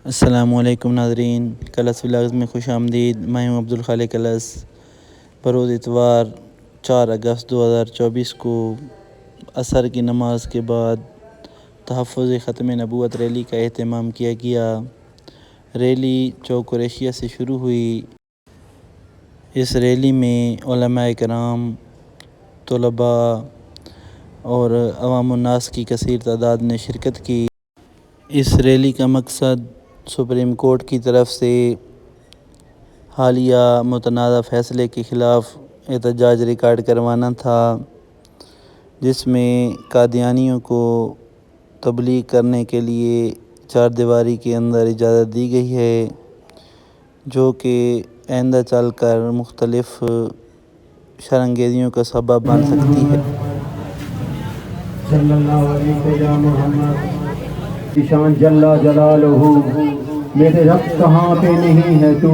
السلام علیکم ناظرین، کلس ولاگز میں خوش آمدید۔ میں ہوں عبدالخالق کلس۔ بروز اتوار 4 اگست 2024 کو عصر کی نماز کے بعد تحفظ ختم نبوت ریلی کا اہتمام کیا گیا۔ ریلی چوک قریشیہ سے شروع ہوئی۔ اس ریلی میں علماء کرام، طلباء اور عوام الناس کی کثیر تعداد نے شرکت کی۔ اس ریلی کا مقصد سپریم کورٹ کی طرف سے حالیہ متنازع فیصلے کے خلاف احتجاج ریکارڈ کروانا تھا، جس میں قادیانیوں کو تبلیغ کرنے کے لیے چار دیواری کے اندر اجازت دی گئی ہے، جو کہ آئندہ چل کر مختلف شرانگیزیوں کا سبب بن سکتی ہے۔ صلی اللہ علیہ محمد شان جل جلالہ، میرے رب کہاں پہ نہیں ہے تو،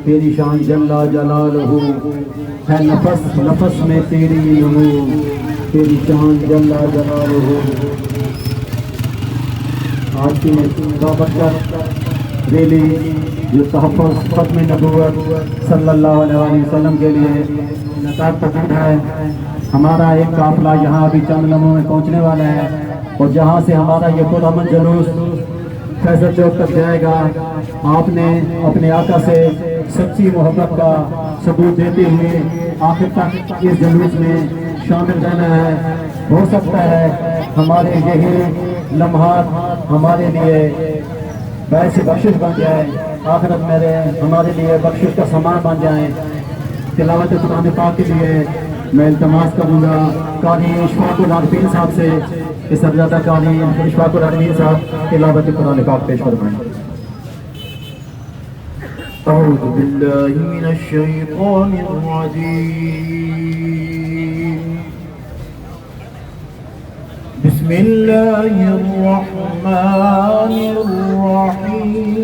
تیری شان جل جلالہ ہے نفس نفس میں تیری نمو، تیری شان جل جلالہ۔ آج کی بابرکت ریلی جو تحفظ ختم نبوت صلی اللہ علیہ وسلم کے لیے انعقاد پسند ہے، ہمارا ایک قافلہ یہاں ابھی چند لمحوں میں پہنچنے والا ہے، اور جہاں سے ہمارا یہ پرامن جلوس فیصل چوک تک جائے گا، آپ نے اپنے آقا سے سچی محبت کا ثبوت دیتے ہوئے آخر تک اس جلوس میں شامل رہنا ہے۔ ہو سکتا ہے ہمارے یہی لمحات ہمارے لیے باعث بخشش بن جائے، آخرت میرے ہمارے لیے بخشش کا سامان بن جائیں۔ تلاوت قرآن پاک کے لیے میں التماس کروں گا قاری اشفاق العارفین صاحب سے کہ سرجادہ قاری اشفاق العارفین صاحب تلاوت قرآن پاک پیش فرمائیں۔ اعوذ باللہ من الشیطان الرجیم، بسم اللہ الرحمن الرحیم۔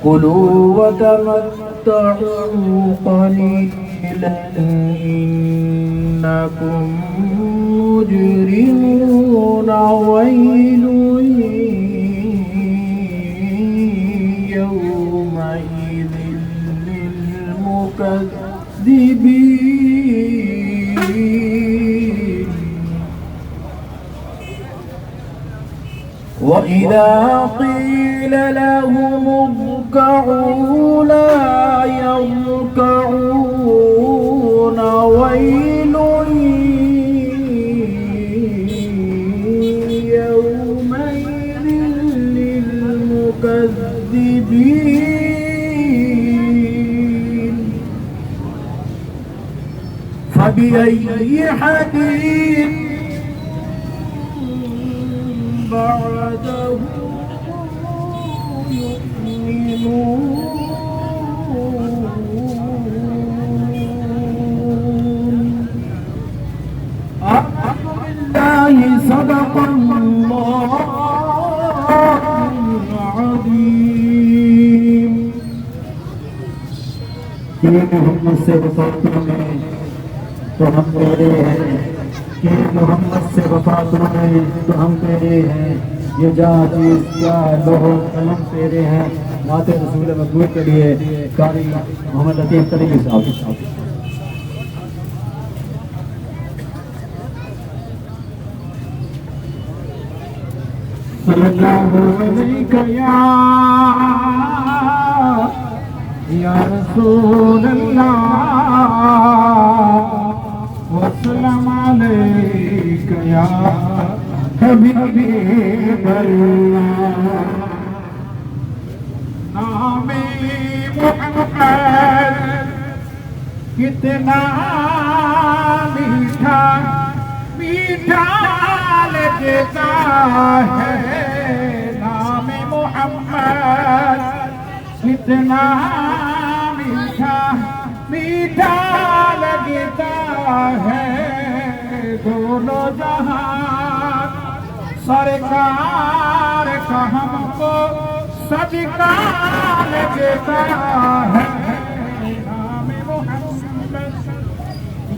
كلوا وتمتعوا قليلا إنكم مجرمون، ويل يومئذ للمكذبين، وإذا قيل لهم اركعوا لا يركعون، ويل يومئذ للمكذبين، فبأي حديث بعده يؤمنون۔ صدق اللہ العظیم۔ کہ محمد سے وفات میں تو ہم تیرے ہیں، کہ محمد سے وفات میں تو ہم تیرے ہیں، یہ جہاں چیز کیا لوح و قلم تیرے ہیں۔ نعت رسول مقبول کے لیے قاری محمد لطیف کلیمی صاحب۔ صلی اللہ علیہ یا رسول اللہ، وسلم علیک یا حبیب اللہ۔ نام محمد کتنا میٹھا میٹھا لگتا ہے، نام محمد کتنا میٹھا میٹھا لگتا ہے، دونوں جہاں سرکار کا ہم کو صدقہ لگتا ہے، نام محمد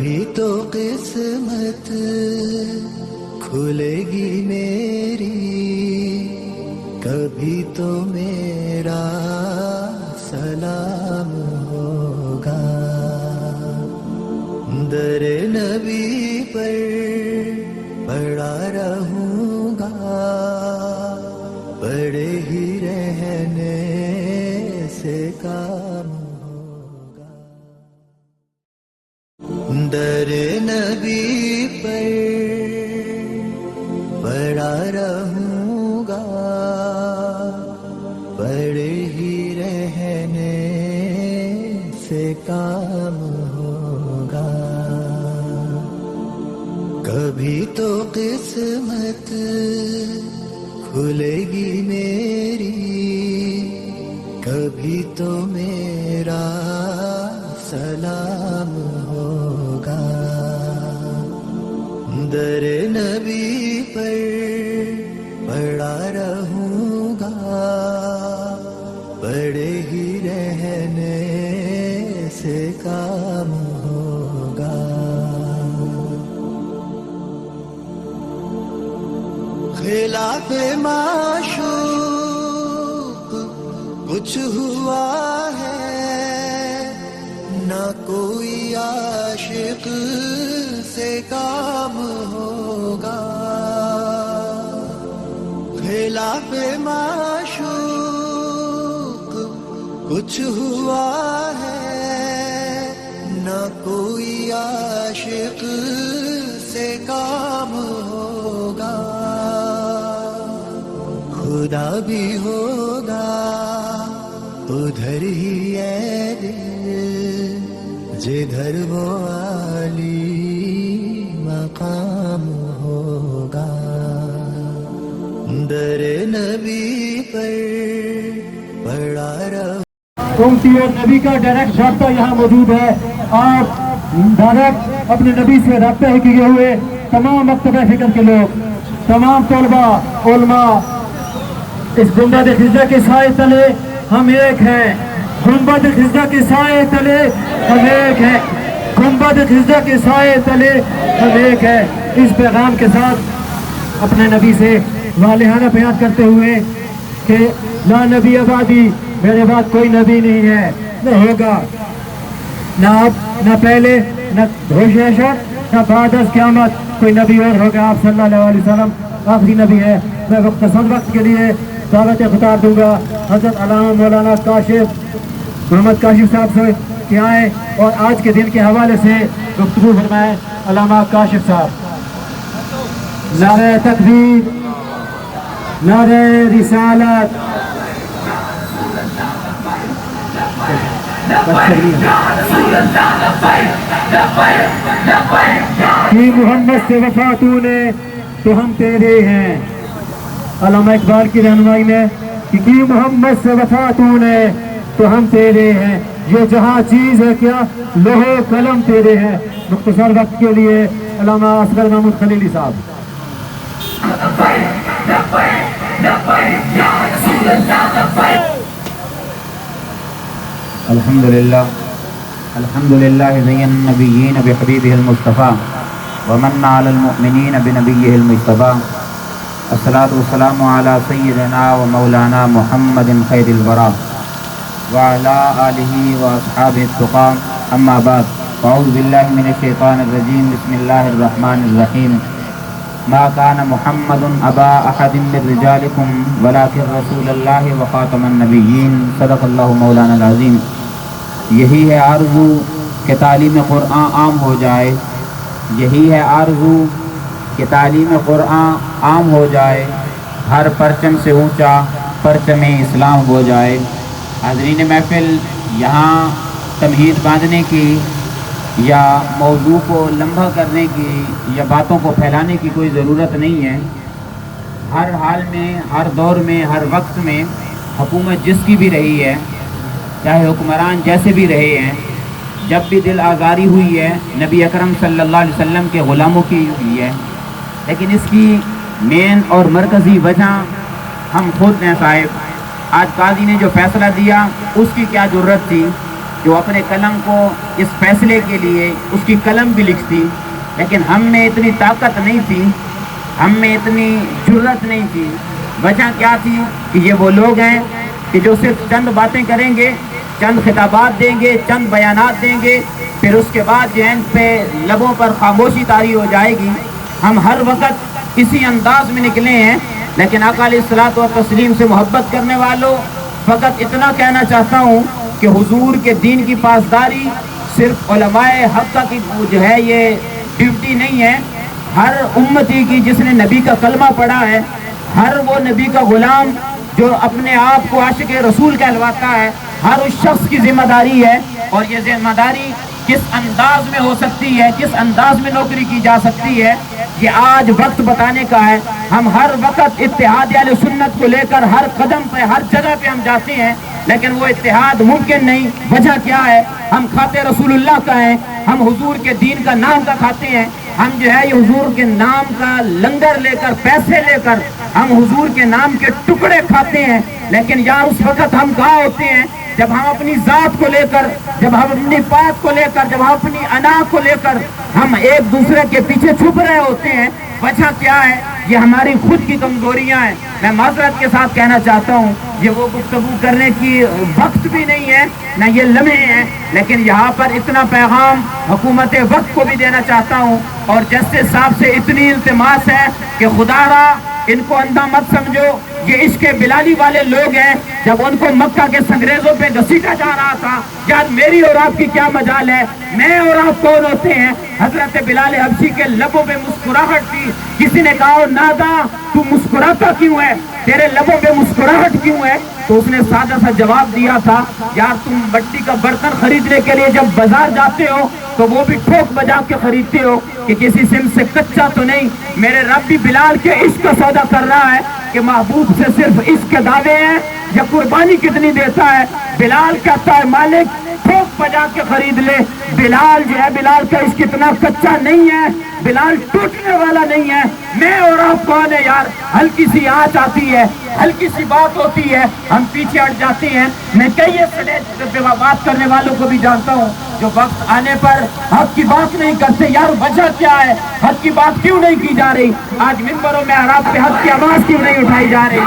کبھی تو قسمت کھلے گی میری، کبھی تو میرا سلام ہوگا، در نبی پر پڑا رہوں گا، پڑے ہی رہنے سے کام ہوگا، در نبی پر پڑا رہوں گا، پڑے ہی رہنے سے کام ہوگا، کبھی تو قسمت کھلے گی میری، کبھی تو میرا سلام ہوگا، در نبی پر پڑا رہوں گا، پڑے ہی رہنے سے کام ہوگا، خلاف معشوق کچھ ہوا ہے، نہ کوئی عاشق سے کام ہوگا، خلاف معشوق کچھ ہوا ہے، نہ کوئی عاشق سے کام ہوگا، خدا بھی ہوگا ادھر ہی ہے دل، جدھر وہ عالی مقام ہوگا، در نبی پر پڑا رہا۔ کونسی اور نبی کا ڈائریکٹ رابطہ یہاں موجود ہے، آپ ڈائریکٹ اپنے نبی سے رابطہ کیے ہوئے تمام مکتبہ فکر کے لوگ، تمام طلباء علماء، اس گنبد خزہ کے سائے تلے ہم ایک ہیں، گنبد خزہ کے سائے تلے ہم ایک ہیں، گنبد خزہ کے سائے تلے ہم ایک ہیں۔ اس پیغام کے ساتھ اپنے نبی سے والہانہ بیان کرتے ہوئے کہ لا نبی آبادی، میرے بعد کوئی نبی نہیں ہے، نہ ہوگا، نہ اب نہ پہلے، نہ ہوش حشر، نہ بعد از قیامت کوئی نبی اور ہوگا، آپ صلی اللہ علیہ وسلم آخری نبی ہے۔ میں مختصر وقت کے لیے دعوت خطاب دوں گا حضرت علامہ مولانا کاشف محمد کاشف صاحب سے کہ آئیں اور آج کے دن کے حوالے سے گفتگو فرمائیں۔ علامہ کاشف صاحب، نعرہ تکبیر، نعرہ رسالت، کہ محمد سے وفا تو نے تو ہم تیرے ہیں۔ علامہ اقبال کی رہنمائی میں کہ محمد سے وفا تو نے تو ہم تیرے ہیں، یہ جہاں چیز ہے کیا لوح قلم تیرے ہیں۔ مختصر وقت کے لیے علامہ اصغر محمود خلیلی صاحب۔ الحمدللہ زین النبیین بحبیبہ المصطفیٰ ومن علی المؤمنین بنبیہ المجتبیٰ، الصلاۃ والسلام علی سیدنا و مولانا محمد خیر الورا وعلی آلہ واصحابہ التقیٰ، اما بعد، اعوذ باللہ من الشیطان الرجیم، بسم اللہ الرحمن الرحیم، ما کان محمد ابا احد من رجالکم ولکن رسول اللہ وخاتم النبیین، صدق اللہ مولانا العظیم۔ یہی ہے آرزو کہ تعلیم قرآن عام ہو جائے، یہی ہے آرزو کہ تعلیم قرآن عام ہو جائے، ہر پرچم سے اونچا پرچم اسلام ہو جائے۔ حاضرین محفل، یہاں تمہید باندھنے کی یا موضوع کو لمبا کرنے کی یا باتوں کو پھیلانے کی کوئی ضرورت نہیں ہے۔ ہر حال میں، ہر دور میں، ہر وقت میں حکومت جس کی بھی رہی ہے، چاہے حکمران جیسے بھی رہے ہیں، جب بھی دل آزاری ہوئی ہے نبی اکرم صلی اللہ علیہ وسلم کے غلاموں کی ہوئی ہے، لیکن اس کی مین اور مرکزی وجہ ہم خود ہیں صاحب۔ آج قاضی نے جو فیصلہ دیا اس کی کیا ضرورت تھی؟ کہ وہ اپنے قلم کو اس فیصلے کے لیے اس کی قلم بھی لکھتی، لیکن ہم میں اتنی طاقت نہیں تھی، ہم میں اتنی جرأت نہیں تھی۔ وجہ کیا تھی کہ یہ وہ لوگ ہیں کہ جو صرف چند باتیں کریں گے، چند خطابات دیں گے، چند بیانات دیں گے، پھر اس کے بعد جو ہے ان پہ لبوں پر خاموشی طاری ہو جائے گی۔ ہم ہر وقت اسی انداز میں نکلے ہیں، لیکن آقا علیہ الصلوۃ والتسلیم سے محبت کرنے والوں، فقط اتنا کہنا چاہتا ہوں کہ حضور کے دین کی پاسداری صرف علماء حق کی جو ہے یہ ڈیوٹی نہیں ہے، ہر امتی کی جس نے نبی کا کلمہ پڑھا ہے، ہر وہ نبی کا غلام جو اپنے آپ کو عاشق رسول کہلواتا ہے، ہر اس شخص کی ذمہ داری ہے۔ اور یہ ذمہ داری کس انداز میں ہو سکتی ہے، کس انداز میں نوکری کی جا سکتی ہے، یہ آج وقت بتانے کا ہے۔ ہم ہر وقت اتحاد اہل سنت کو لے کر ہر قدم پہ، ہر جگہ پہ ہم جاتے ہیں، لیکن وہ اتحاد ممکن نہیں۔ وجہ کیا ہے؟ ہم کھاتے رسول اللہ کا ہیں، ہم حضور کے دین کا نام کا کھاتے ہیں، ہم جو ہے یہ حضور کے نام کا لنگر لے کر، پیسے لے کر ہم حضور کے نام کے ٹکڑے کھاتے ہیں۔ لیکن یار اس وقت ہم کہاں ہوتے ہیں جب ہم اپنی ذات کو لے کر، جب ہم اپنی بات کو لے کر، جب ہم اپنی انا کو لے کر ہم ایک دوسرے کے پیچھے چھپ رہے ہوتے ہیں۔ وجہ کیا ہے؟ یہ ہماری خود کی کمزوریاں ہیں۔ میں معذرت کے ساتھ کہنا چاہتا ہوں، یہ وہ گفتگو کرنے کی وقت بھی نہیں ہے، نہ یہ لمحے ہیں، لیکن یہاں پر اتنا پیغام حکومت وقت کو بھی دینا چاہتا ہوں، اور جسٹس صاحب سے اتنی التماس ہے کہ خدا را ان کو اندھا مت سمجھو، یہ عشق بلالی والے لوگ ہیں۔ جب ان کو مکہ کے سنگریزوں پہ گھسیٹا جا رہا تھا، یار میری اور آپ کی کیا مجال ہے؟ میں اور آپ کون ہوتے ہیں؟ حضرت بلال حبشی کے لبوں پہ مسکراہٹ تھی۔ کسی نے کہا نادا تو مسکراتا کیوں ہے، تیرے لبوں پہ مسکراہٹ کیوں ہے؟ تو اس نے سادہ سا جواب دیا تھا، یار تم مٹی کا برتن خریدنے کے لیے جب بازار جاتے ہو تو وہ بھی ٹھوک بجا کے خریدتے ہو کہ کسی سم سے کچا تو نہیں۔ میرے رب بھی بلال کے عشق کا سودا کر رہا ہے کہ محبوب سے صرف عشق کے دعوے ہیں یا قربانی کتنی دیتا ہے۔ بلال کہتا ہے مالک ٹھوک بجا کے خرید لے۔ بلال جو ہے، بلال کا عشق اتنا کچا نہیں ہے، بلال ٹوٹنے والا نہیں ہے۔ میں اور آپ کون ہے یار؟ ہلکی سی آنچ آتی ہے، ہلکی سی بات ہوتی ہے، ہم پیچھے ہٹ جاتے ہیں۔ میں کئی ایسے بات کرنے والوں کو بھی جانتا ہوں جو وقت آنے پر حق کی بات نہیں کرتے۔ یار وجہ کیا ہے؟ حق کی بات کیوں نہیں کی جا رہی؟ آج ممبروں میں اعراف پہ حق کی آواز کیوں نہیں اٹھائی جا رہی؟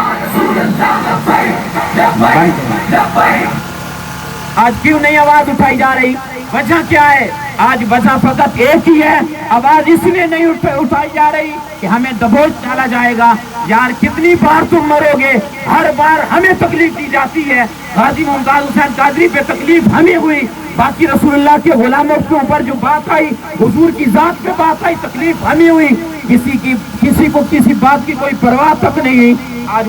آج کیوں نہیں آواز اٹھائی جا رہی؟ وجہ کیا ہے؟ آج وجہ فقط ایک ہی ہے، آواز اس لیے نہیں اٹھائی جا رہی کہ ہمیں دبوچ ڈالا جائے گا۔ یار کتنی بار تم مرو گے؟ ہر بار ہمیں تکلیف دی جاتی ہے۔ غازی ممتاز حسین قادری پہ تکلیف ہمیں ہوئی، باقی رسول اللہ کے غلاموں کے اوپر جو بات آئی، حضور کی ذات پہ بات آئی، تکلیف ہمیں ہوئی۔ کسی کو کسی بات کی کوئی پرواہ تک نہیں ہوئی۔ آج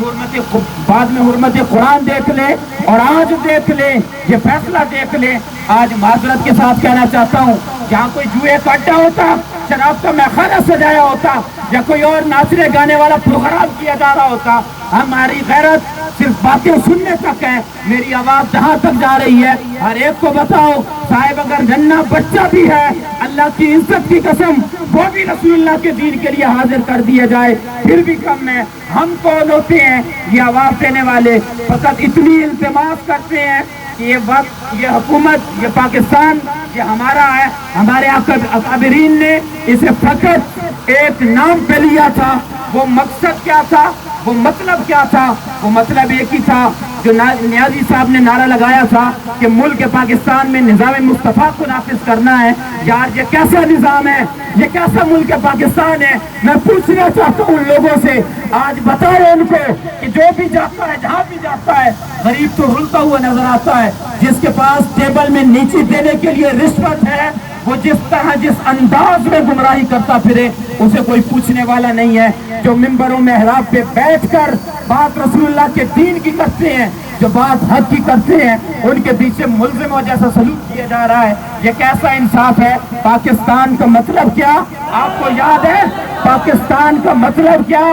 بعد میں حرمت قرآن دیکھ لے، اور آج دیکھ لے، یہ فیصلہ دیکھ لے۔ آج معذرت کے ساتھ کہنا چاہتا ہوں، جہاں کوئی جوئے کا اڈا ہوتا، شراب کا میخانہ سجایا ہوتا، یا کوئی اور ناچنے گانے والا پروگرام کیا جا رہا ہوتا، ہماری غیرت صرف باتیں سننے تک ہے۔ میری آواز جہاں تک جا رہی ہے، ہر ایک کو بتاؤ صاحب اگر ننھا بچہ بھی ہے، اللہ کی عزت کی قسم وہ بھی رسول اللہ کے دین کے لیے حاضر کر دیا جائے، پھر بھی کم ہے۔ ہم کون ہوتے ہیں یہ آواز دینے والے؟ فقط اتنی التماس کرتے ہیں کہ یہ وقت، یہ حکومت، یہ پاکستان یہ ہمارا ہے۔ ہمارے اکابرین نے اسے فقط ایک نام پہ لیا تھا۔ وہ مقصد کیا تھا؟ وہ مطلب کیا تھا؟ وہ مطلب ایک ہی تھا جو نیازی صاحب نے نعرہ لگایا تھا کہ ملک پاکستان میں نظام مصطفیٰ کو نافذ کرنا ہے۔ یار یہ کیسا نظام ہے؟ یہ کیسا ملک پاکستان ہے؟ میں پوچھنا چاہتا ہوں ان لوگوں سے، آج بتائیں ان کو کہ جو بھی جاتا ہے، جہاں بھی جاتا ہے، غریب تو رلتا ہوا نظر آتا ہے۔ جس کے پاس ٹیبل میں نیچے دینے کے لیے رشوت ہے، وہ جس طرح جس انداز میں گمراہی کرتا پھرے، اسے کوئی پوچھنے والا نہیں ہے۔ جو ممبروں میں محراب پہ بیٹھ کر بات رسول اللہ کے دین کی کرتے ہیں، جو بات حق کی کرتے ہیں، ان کے پیچھے ملزموں جیسا سلوک کیا جا رہا ہے۔ یہ کیسا انصاف ہے؟ پاکستان کا مطلب کیا آپ کو یاد ہے؟ پاکستان کا مطلب کیا؟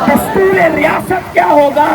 دستور ریاست کیا ہوگا؟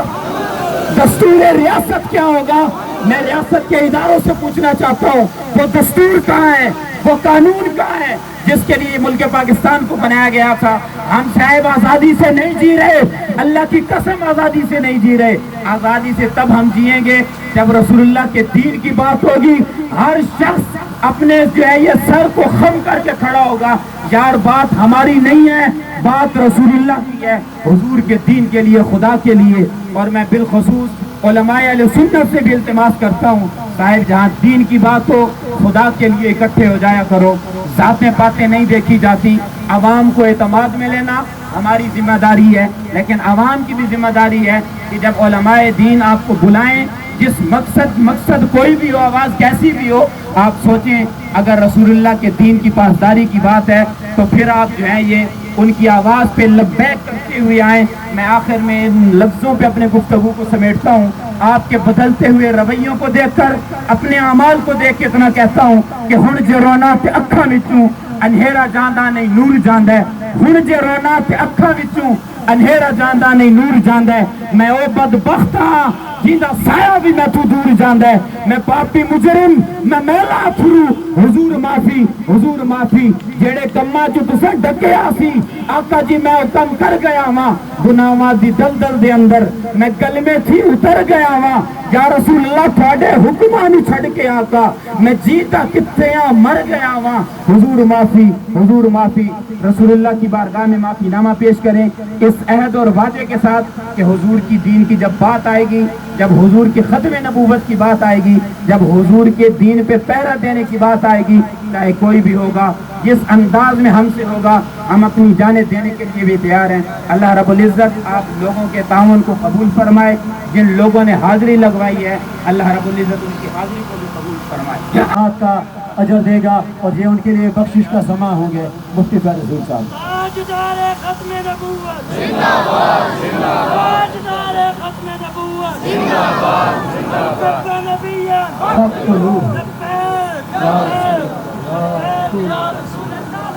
دستور ریاست کیا ہوگا؟ میں ریاست کے اداروں سے پوچھنا چاہتا ہوں وہ دستور کہاں ہے؟ وہ قانون کہاں ہے جس کے لیے ملک پاکستان کو بنایا گیا تھا؟ ہم صاحب آزادی سے نہیں جی رہے، اللہ کی قسم آزادی سے نہیں جی رہے۔ آزادی سے تب ہم جئیں گے جب رسول اللہ کے دین کی بات ہوگی، ہر شخص اپنے جو ہے یہ سر کو خم کر کے کھڑا ہوگا، یار بات ہماری نہیں ہے، بات رسول اللہ کی ہے، حضور کے دین کے لیے، خدا کے لیے۔ اور میں بالخصوص علماء اہل سنت سے بھی التماس کرتا ہوں، صاحب جہاں دین کی بات ہو خدا کے لیے اکٹھے ہو جایا کرو، ذاتیں باتیں نہیں دیکھی جاتی۔ عوام کو اعتماد میں لینا ہماری ذمہ داری ہے، لیکن عوام کی بھی ذمہ داری ہے کہ جب علماء دین آپ کو بلائیں، جس مقصد کوئی بھی ہو، آواز کیسی بھی ہو، آپ سوچیں اگر رسول اللہ کے دین کی پاسداری کی بات ہے تو پھر آپ جو ہے یہ ان کی آواز پہ لبیک کرتے ہوئے آئیں۔ میں آخر میں ان لفظوں پہ اپنے گفتگو کو سمیٹتا ہوں، آپ کے بدلتے ہوئے رویوں کو دیکھ کر، اپنے اعمال کو دیکھ کے اتنا کہتا ہوں کہ ہن جے رونا تے اکھاں وچوں اندھیرا جاندا نہیں نور جاندا ہے، ہن جے رونا تے اکھاں وچوں اندھیرا جاندا نہیں نور جاندا ہے۔ میں او بدبخت ہاں جیندہ سایہ بھی میں تو دور جاندا ہے، میں پاپی مجرم میں میلا اتھرو، حضور معافی حضور معافی، جیڑے کماں چ تساں ڈکیا سی آقا جی میں او کم کر گیا ہاں، گناہاں دی دلدل دے اندر میں کلمے تھی اتر گیا ہاں، یا رسول اللہ تھوڑے حکماں نہیں چھڑ کے آقا میں جیتا کتے ہاں مر گیا ہاں، حضور معافی حضور معافی۔ رسول اللہ کی بارگاہ میں معافی نامہ پیش کریں اس عہد اور وعدے کے ساتھ کہ حضور کی دین کی جب بات آئے گی، جب حضور کی ختم نبوت کی بات آئے گی، جب حضور کے دین پہ پہرا دینے کی بات آئے گی، چاہے کوئی بھی ہوگا، جس انداز میں ہم سے ہوگا، ہم اپنی جانیں دینے کے لیے بھی تیار ہیں۔ اللہ رب العزت آپ لوگوں کے تعاون کو قبول فرمائے، جن لوگوں نے حاضری لگوائی ہے اللہ رب العزت ان کی حاضری کو بھی قبول فرمائے۔ آپ کا اجر دے گا اور یہ ان کے لیے بخشش کا سماں ہوں گے۔ مفتی فیض رسول صاحب تاجدار ختم نبوت زندہ باد زندہ باد، تاجدار ختم نبوت زندہ باد زندہ باد، نبیہ سب کو نور لبیک لبیک یا رسول اللہ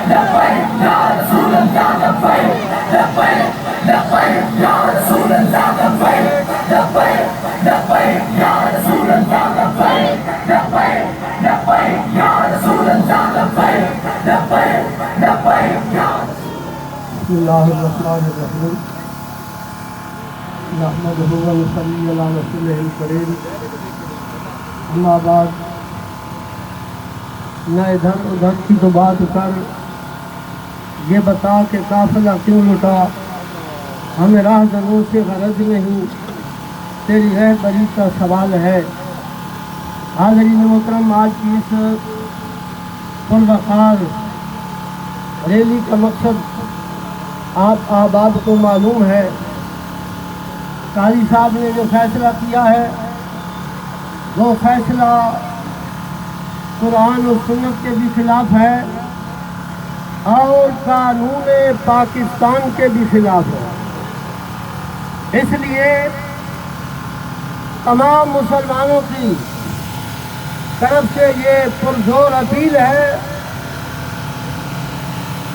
لبیک یا رسول اللہ لبیک لبیک لبیک یا رسول اللہ لبیک لبیک لبیک یا رسول اللہ لبیک لبیک لبیک یا رسول اللہ لبیک لبیک لبیک یا بسم اللہ الرحمن الرحیم نحمدہ و نصلی علی رسولہ الکریم اما بعد، نہ ادھر ادھر کی تو بات کر، یہ بتا کہ قافلہ کیوں لٹا، ہمیں راہ زنوں سے غرض نہیں، تیری رہبری کا سوال ہے۔ حاضرین محترم، آج کی اس پروقار ریلی کا مقصد آپ احباب کو معلوم ہے۔ قاری صاحب نے جو فیصلہ کیا ہے وہ فیصلہ قرآن و سنت کے بھی خلاف ہے اور قانون پاکستان کے بھی خلاف ہے۔ اس لیے تمام مسلمانوں کی طرف سے یہ پرزور اپیل ہے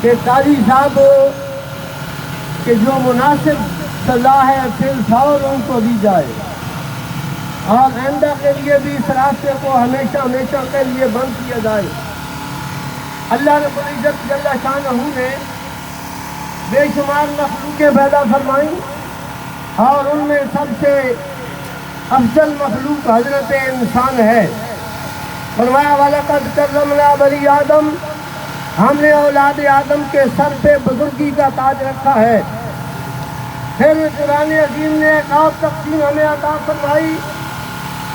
کہ قاضی صاحب کہ جو مناسب سزا ہے فی الفور ان کو دی جائے، اور آئندہ کے لیے بھی اس راستے کو ہمیشہ ہمیشہ کے لیے بند کیا جائے۔ اللہ رب العزت جل شانہ نے بے شمار مخلوقیں پیدا فرمائیں اور ان میں سب سے افضل مخلوق حضرت انسان ہے۔ فرمایا وَلَقَدْ كَرَّمْنَا بَنِي آدم، ہم نے اولاد آدم کے سر پہ بزرگی کا تاج رکھا ہے۔ پھر قرآن عظیم نے ایک اور تقسیم ہمیں عطا فرمائی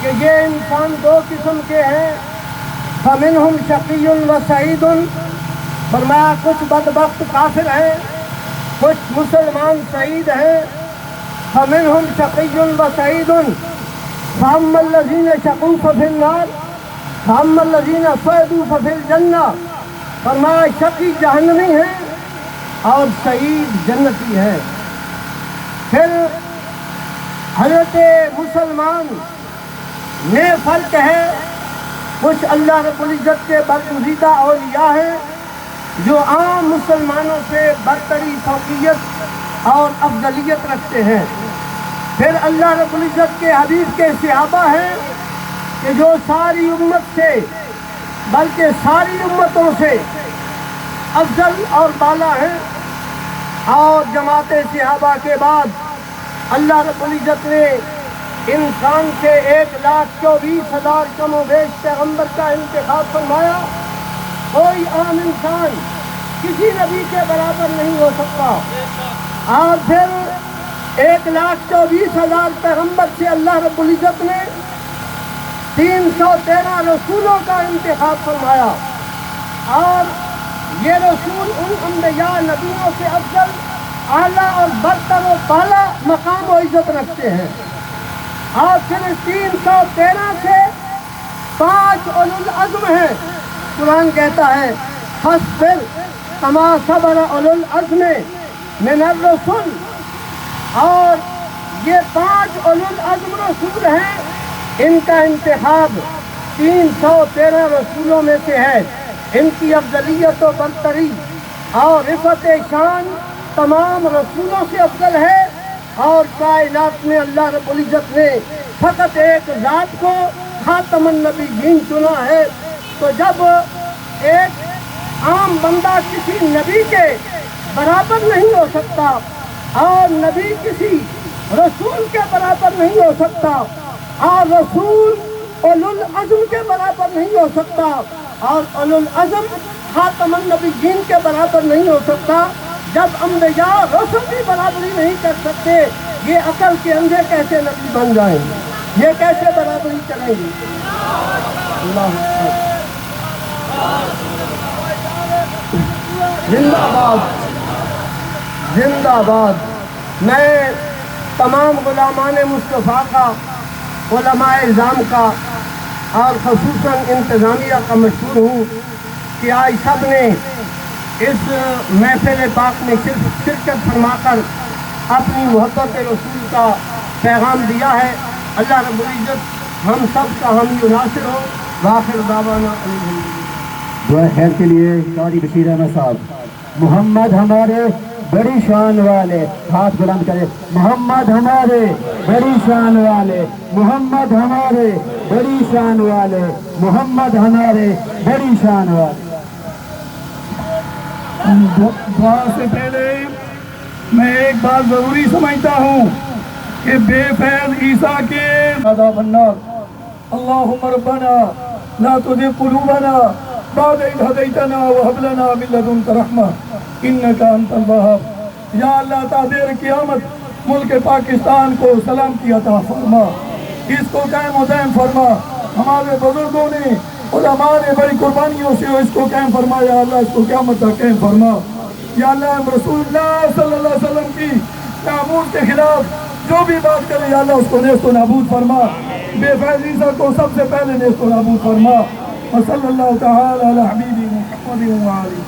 کہ یہ انسان دو قسم کے ہیں، فَمِنْهُمْ شَقِيٌّ وَسَعِيدٌ، فرمایا کچھ بدبخت کافر ہیں، کچھ مسلمان سعید ہیں۔ فَمِنْهُمْ شَقِيٌّ وَسَعِيدٌ فَأَمَّا الَّذِينَ شَقُوا فَفِي النَّارِ فَأَمَّا الَّذِينَ سَعِدُوا فَفِي الْجَنَّةِ، فرمایا شقی جہنمی ہیں اور سعید جنتی ہے۔ پھر حضرت مسلمان میں فرق ہے، کچھ اللہ رب العزت کے برگزیدہ اولیاء ہیں جو عام مسلمانوں سے برتری، فوقیت اور افضلیت رکھتے ہیں۔ پھر اللہ رب العزت کے حبیب کے صحابہ ہیں کہ جو ساری امت سے بلکہ ساری امتوں سے افضل اور بالا ہیں، اور جماعت صحابہ کے بعد اللہ رب العزت نے انسان سے 1,24,000 کم و بیش پیغمبر کا انتخاب فرمایا۔ کوئی عام انسان کسی نبی کے برابر نہیں ہو سکتا، اور پھر 1,24,000 پیغمبر سے اللہ رب العزت نے 313 رسولوں کا انتخاب فرمایا، اور یہ رسول ان انبیاء نبیوں سے افضل، اعلیٰ اور برتر و بالا مقام و عزت رکھتے ہیں۔ اور پھر 313 سے 5 اولو العزم ہیں۔ قرآن کہتا ہے فاصبر کما صبر اولو العزم من الرسل، اور یہ 5 اولو العزم رسول ہیں، ان کا انتخاب 313 رسولوں میں سے ہے۔ ان کی افضلیت و برتری اور رفعت شان تمام رسولوں سے افضل ہے، اور کائنات میں اللہ رب العزت نے فقط ایک ذات کو خاتم النبیین چنا ہے۔ تو جب ایک عام بندہ کسی نبی کے برابر نہیں ہو سکتا، اور نبی کسی رسول کے برابر نہیں ہو سکتا، اور رسول اولو العزم کے برابر نہیں ہو سکتا، اور اولو العزم خاتم النبیین کے برابر نہیں ہو سکتا، جب انبیاء رسول کی برابری نہیں کر سکتے، یہ عقل کے اندھے کیسے نبی بن جائیں گے؟ یہ کیسے برابری کریں گے؟ اللہ اکبر۔ زندہ باد، زندہ باد۔ میں تمام غلامان مصطفیٰ کا، علماء اعظام کا، اور خصوصاً انتظامیہ کا مشہور ہوں کہ آج سب نے اس محفل پاک میں شرکت فرما کر اپنی محبت رسول کا پیغام دیا ہے۔ اللہ رب العزت ہم سب کا حامی و ناصر ہو۔ وآخر دعوانا دعا خیر کے لیے قاری بشیر احمد صاحب۔ محمد ہمارے بڑی شان والے، ہاتھ بلند کرے۔ محمد ہمارے بڑی شان والے، محمد ہمارے بڑی شان والے، محمد ہمارے بڑی شان والے۔ دعا سے پہلے میں ایک بات ضروری سمجھتا ہوں کہ بے فیض عیسیٰ کے عذاب النار۔ اللہم ربنا لا تزغ قلوبنا بعد اذ ہدیتنا وہب لنا من لدنک رحمہ انک انت الوہاب۔ یا اللہ تعبیر قیامت ملک پاکستان کو سلامتی عطا فرما، اس کو قائم و دائم فرما۔ ہمارے بزرگوں نے علماء نے بڑی قربانیوں سے اس کو قائم فرمایا، اللہ اس کو قیامت تک قائم فرما۔ یا اللہ رسول اللہ صلی اللہ علیہ وسلم کی ناموس کے خلاف جو بھی بات کرے یا اللہ اس کو نیست و نابود فرما۔ بے فیض عیسیٰ کو سب سے پہلے نیست و نابود فرما۔ وصلی اللہ تعالی علی حبیبی محمد و علیہ